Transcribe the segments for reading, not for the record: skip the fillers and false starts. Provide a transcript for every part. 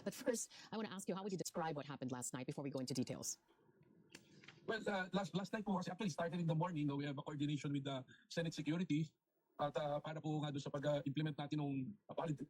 But first, I want to ask you, how would you describe what happened last night before we go into details? Well, last night po kasi actually started in the morning. No, we have a coordination with the Senate Security at para po nga doon sa pag-implement natin ng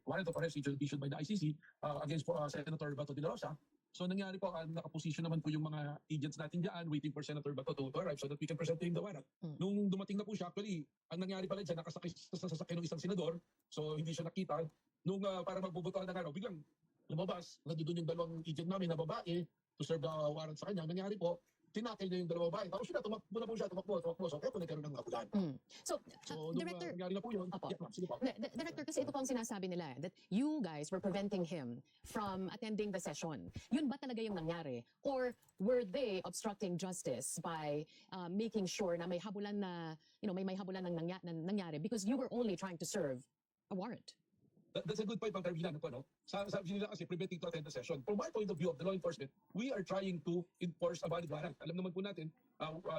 warrant of arrest issued by the ICC against Senator Bato de la Rosa. So nangyari po, nakaposition naman po yung mga agents natin diyan waiting for Senator Bato to arrive so that we can present him the warrant. Nung dumating na po siya, actually, ang nangyari pala dyan, nakasakay sa sasakyan ng isang senador, so hindi siya nakita. Nung para magbubutuan ng araw, biglang lumabas, nandun yung dalawang agent namin na babae to serve the warrant sa kanya. Nangyari po, tinakil niya yung dalawang babae. Tapos siya, tumakbo na po siya, tumakbo. So kaya po nagkaroon ng abulan. So, Director, nangyari na po yun. Opo. Yeah, sige po. Director, kasi ito po ang sinasabi nila, that you guys were preventing him from attending the session. Yun ba talaga yung nangyari? Or were they obstructing justice by making sure na may habulan na, may habulan ng nangyari because you were only trying to serve a warrant? That's a good point, Pang Carmina. Sabi nila kasi preventing to attend the session. From my point of view of the law enforcement, we are trying to enforce a valid warrant. Alam naman po natin,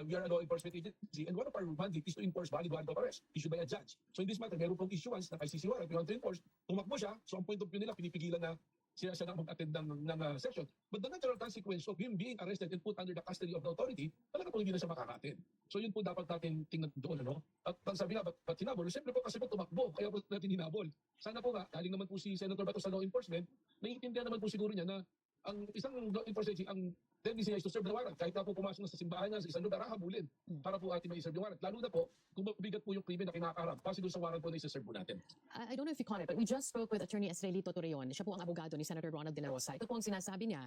we are a law enforcement agency and one of our mandate is to enforce valid warrant of arrest issued by a judge. So in this matter, meron pong issuance ng ICC warrant. We want to enforce. Tumakbo siya. So ang point of view nila, pinipigilan na siya na mag-attend ng session. But the natural consequence of him being arrested and put under the custody of the authority, talaga po hindi na siya makaka-attend. So yun po dapat natin tingnan doon. At sabi nga, ba't hinabol? Siyempre po kasi po tumakbo, kaya po natin hinabol. Sana po nga, galing naman po si Senator Bato sa law enforcement, naiintindihan naman po siguro niya na ang isang law enforcement, ang tendency niya is to serve the warrant. Kahit na po pumasok na sa simbahan niya, sa isang lugar, habulin para po ating mai-serve yung warrant. Lalo na po, kung mabigat po yung krimen na kinakaharap, kasi doon sa warrant po na isa-serve po natin. I don't know if you caught it, but we just spoke with Attorney Estrelito Torreon. Siya po ang abogado ni Senator Ronald De La Rosa. Ito po ang sinasabi niya.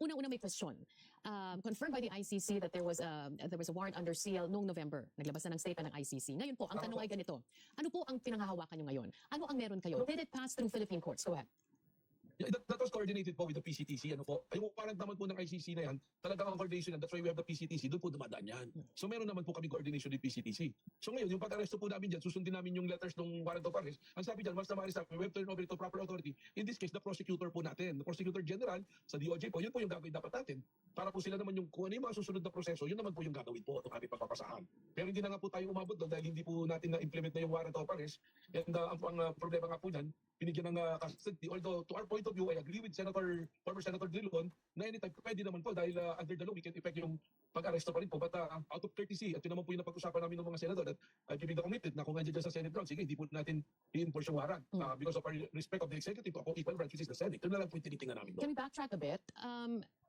Unang-una may question. Confirmed by the ICC that there was a warrant under seal noong November. Naglabas na ng statement ng ICC. Ngayon po, ang tanong ay ganito. Ano po ang pinanghahawakan nyo ngayon? Ano ang meron kayo? Did it pass through Philippine courts? Go ahead. Yeah, that was coordinated po with the PCTC. Yung warrant naman po ng ICC na yan, talagang ang coordination, that's why we have the PCTC, doon po dumadaan yan. So meron naman po kami coordination with PCTC. So ngayon, yung pag-aresto po namin dyan, susundin namin yung letters ng warrant of arrest. Ang sabi dyan, once na ma-arrest namin, we have turn over to proper authority. In this case, the prosecutor po natin. The prosecutor general sa DOJ po, yun po yung gagawin dapat natin. Para po sila naman yung, kung ano yung mga susunod na proseso, yun naman po yung gagawin po itong ating pagpapasahan. Pero hindi na nga po tayo umabot doon dahil hindi po natin na-implement na yung warrant of arrest. And ang problema nga po dyan, binigyan ng custody. Although to our point of view, I agree with former Senator Drilon na anytime pwede naman po dahil under the law we can effect yung pag-aresto pa rin po. But out of courtesy, at yun naman po yung napag-usapan namin ng mga senador that giving the commitment na kung nandiyan dyan sa Senate ground, sige, hindi po natin i-enforce yung warrant. Because of our respect of the executive, ako equal branch, which is the Senate. Ito na lang po yung tinitingnan namin. Can we backtrack a bit?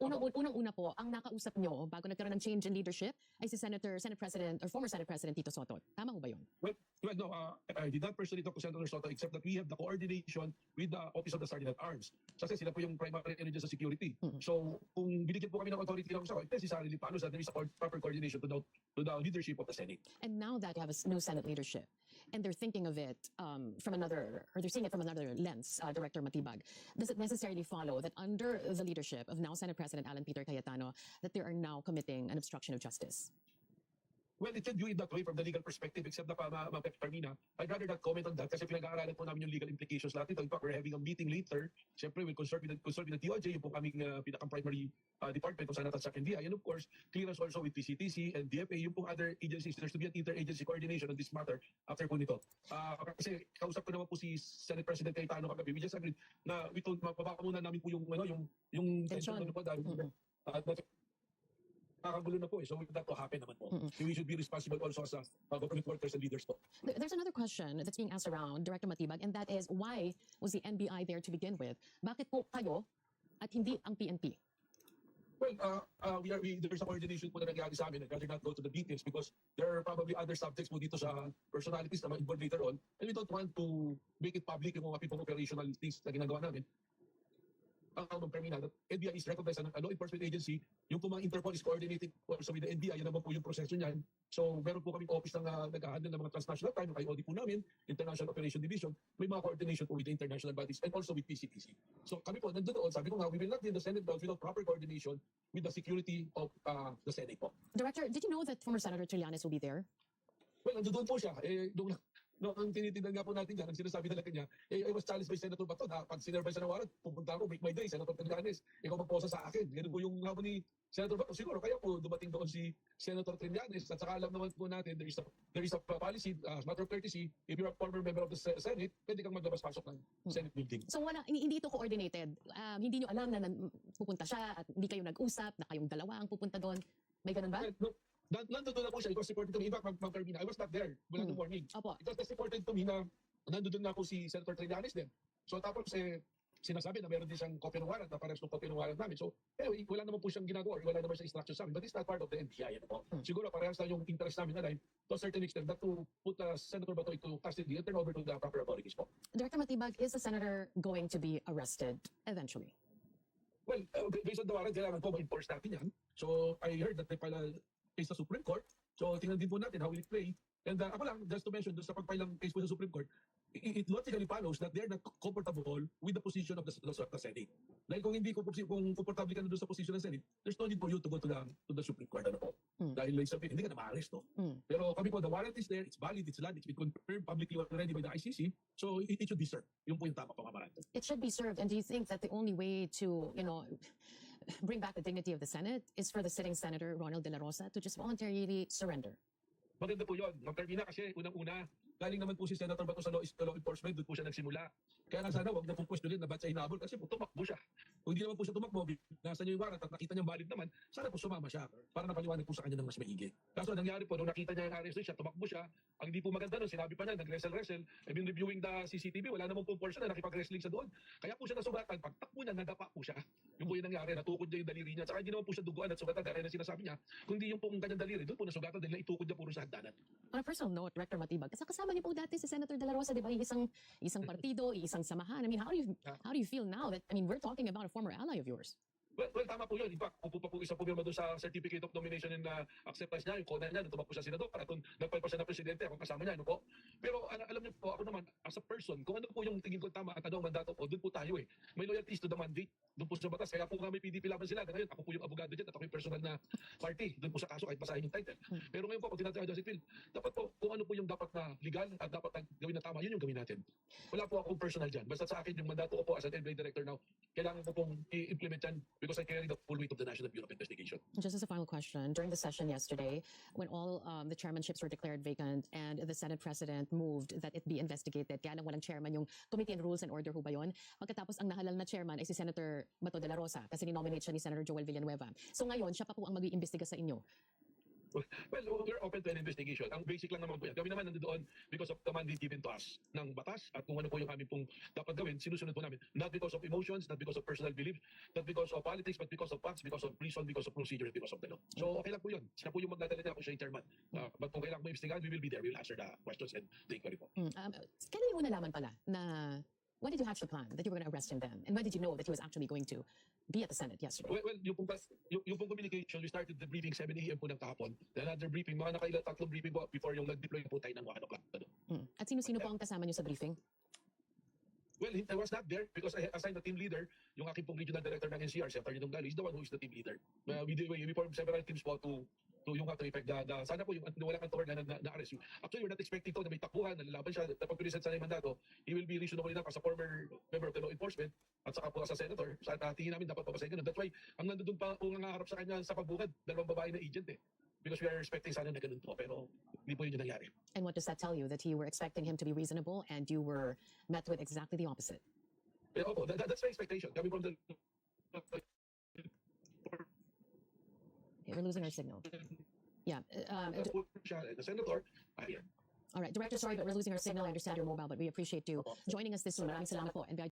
Unang-una po, ang nakausap nyo bago nagkaroon ng change in leadership ay si Senate President or former Senate President Tito Sotto. Tama ho ba yun? Well, no, I did not personally talk to Senator Sotto except that we have the coordination with the Office of the Sergeant at Arms. Kasi sila po yung primary energy sa security. So, kung binigyan po kami ng authority ng usawa, it's necessarily follows that there is a proper coordination to the leadership of the Senate. And now that you have a new Senate leadership, and they're thinking of it they're seeing it from another lens, Director Matibag, does it necessarily follow that under the leadership of now Senate President Alan Peter Cayetano, that they are now committing an obstruction of justice? Well, it can view it that way from the legal perspective, except na Carmina, I'd rather not comment on that kasi pinag-aaralan po namin yung legal implications lahat ito. In fact, we're having a meeting later. Siyempre, we'll consult with the DOJ, yung po kaming pinaka-primary department kung saan natatsak NBI. And of course, clearance also with PCTC and DFA, yung pong other agencies. There's to be an inter-agency coordination on this matter after po nito. Kasi kausap ko naman po si Senate President Cayetano kagabi. We just agreed na mababa muna namin po yung tension po dahil nakagulo na po so that to happen naman po. We should be responsible also as government workers and leaders po. There's another question that's being asked around, Director Matibag, and that is, why was the NBI there to begin with? Bakit po kayo at hindi ang PNP? Well, there's a coordination po na nangyari sa amin. I'd rather not go to the details because there are probably other subjects po dito sa personalities na ma-involve later on. And we don't want to make it public yung mga people operational things na ginagawa namin. Ang Carmina, that NBI is recognized as a law enforcement agency. Yung po mga Interpol is coordinating also with the NBI. Yan naman po yung proseso niyan. So, meron po kaming office ng nag-handle ng mga transnational crime, yung IOD po namin, International Operation Division. May mga coordination po with the international bodies and also with PCTC. So, kami po, nandoon, sabi ko nga, we will not be in the Senate grounds without proper coordination with the security of the Senate po. Director, did you know that former Senator Trillanes will be there? Well, nandoon po siya. No, ang tinitingnan nga po natin dyan, ang sinasabi talaga niya, I was challenged by Senator Bato na pag sinervay sa warrant, pupunta ako, make my day, Senator Trillanes, ikaw magposa sa akin. Ganun po yung habang ni Senator Bato. Siguro kaya po dumating doon si Senator Trillanes at saka alam naman po natin, there is a policy, matter of courtesy, if you're a former member of the Senate, pwede kang maglabas-pasok ng Senate building. So hindi ito coordinated. Hindi nyo alam na pupunta siya at hindi kayo nag-usap na kayong dalawa ang pupunta doon. May ganun ba? No, nandun na po siya. It was reported to me. In fact, Ma'am Carmina, I was not there. Wala nung morning. Opo. It was reported to me na nandun na po si Senator Trillanes din. So tapos sinasabi na meron din siyang copy ng warrant na parehas ng copy ng warrant namin. So anyway, wala naman po siyang ginagawa. Wala naman siyang instruction sa amin. But it's not part of the NBI. Ano po. Siguro parehas na yung interest namin na line to a certain extent that to put Senator Bato into custody and turn over to the proper authorities po. Director Matibag, is the senator going to be arrested eventually? Well, based on the warrant, kailangan po ma-enforce natin yan. So I heard that they file a case sa Supreme Court. So tingnan din po natin how will it play. And ako lang, just to mention, doon sa pagpailang case po sa Supreme Court, it logically follows that they're not comfortable with the position of the Senate. Dahil kung hindi kung comfortable ka na doon sa position ng Senate, there's no need for you to go to the Supreme Court. Ano po? Dahil may sabihin, hindi ka na ma-arrest. No? Pero kami po, the warrant is there, it's valid, it's been confirmed publicly already by the ICC, so it should be served. Yun po yung tama pamamaraan. It should be served. And do you think that the only way to, bring back the dignity of the Senate is for the sitting Senator Ronald De La Rosa to just voluntarily surrender? Maganda po yun. Ma'am Carmina, kasi unang-una, galing naman po si Senator Bato sa law enforcement, doon po siya nagsimula. Kaya nga sana, wag na po question din na ba't siya hinabol kasi po tumakbo siya. Kung hindi naman po siya tumakbo, nasa niyo yung warrant at nakita niyang valid naman, sana po sumama siya para napaliwanag po sa kanya ng mas maigi. Kaso nangyari po, nung nakita niya yung arrest siya, tumakbo siya. Ang hindi po maganda nun, sinabi pa niya, nag-wrestle. I've been reviewing the CCTV, wala namang po portion na nakipag-wrestling siya doon. Kaya po siya nasugatan, pagtakbo niya, nadapa po siya. Yung po yung nangyari, natukod niya yung daliri niya. Saka hindi naman po siya duguan at sugatan, kaya na sinasabi niya, kundi yung pong kanyang daliri, doon po nasugatan dahil naitukod niya puro sa hagdanan. On a personal note, Director Matibag, kasama niyo po dati si Senator De La Rosa, di ba? Isang partido, isang samahan. I mean, how do you feel now that, we're talking about a former ally of yours? Well, tama po yun. In fact, upo pa po isang pumirma doon sa certificate of nomination and acceptance niya, yung kona niya, tumakbo siya senador, para kung nagpay pa siya na presidente, akong kasama niya, ano po. Pero alam niyo po, ako naman, as a person, kung ano po yung tingin ko tama at ano ang mandato po, doon po tayo eh. May loyalties to the mandate, doon po sa batas. Kaya po nga may PDP laban sila. Ngayon, ako po yung abogado dyan at ako yung personal na party. Doon po sa kaso, kahit basahin yung title. Pero ngayon po, pag tinatawag Joseph Phil, dapat po, kung ano po yung dapat na legal at dapat na gawin na tama, yun yung gawin natin. Wala po akong personal dyan. Basta sa akin, yung mandato ko po as an NBI director now, kailangan ko pong i-implement yan because I carry the full weight of the National Bureau of Investigation. Just as a final question, during the session yesterday, when all the chairmanships were declared vacant and the Senate President moved that it be investigated, kaya lang walang chairman, yung Committee on Rules and Order ho ba yun? Pagkatapos ang nahalal na chairman ay si Senator Bato de la Rosa kasi ni-nominate siya ni Senator Joel Villanueva. So ngayon, siya pa po ang mag-iimbestiga sa inyo. Well, we're open to an investigation. Ang basic lang naman po yan. Kami naman nandoon because of the mandate given to us ng batas at kung ano po yung aming pong dapat gawin, sinusunod po namin. Not because of emotions, not because of personal belief, not because of politics, but because of facts, because of reason, because of procedure, because of the law. So okay lang po yun. Siya po yung magdadala niya, ako siya yung chairman. But kung kailangan mo imbestigahan, we will be there. We will answer the questions and the inquiry po. Kailan mo nalaman pala na when did you hatch the plan that you were going to arrest him then? And when did you know that he was actually going to be at the Senate yesterday? Well, yung pong communication, we started the briefing 7 a.m. po ng kahapon. Then another briefing, mga tatlong briefing po before yung nag-deploy po tayo ng 1 o'clock. At sino-sino po ang kasama niyo sa briefing? Well, I was not there because I assigned the team leader, yung aking pong regional director ng NCR, si Atty. Dongdalo, is the one who is the team leader. We formed several teams po to yung to effect sana po yung wala kang tower na-arrest you. Actually, we're not expecting to na may takbuhan, nalalaban siya, napag-present sana yung mandato. He will be reasonable enough as a former member of the law enforcement at saka po as a senator. Sa tingin namin dapat papasayin ganun. That's why, ang nandun pa po nangaharap sa kanya sa pagbukad, 2 babae na agent eh. Because we are expecting sana na ganun po, pero hindi po yun yung nangyari. And what does that tell you? That you were expecting him to be reasonable and you were met with exactly the opposite? Yeah, opo, that's my expectation. Coming from the... Okay, we're losing our signal. Yeah. The senator, All right, Director, sorry, but we're losing our signal. I understand you're mobile, but we appreciate you joining us this noon. Maraming salamat po. NBI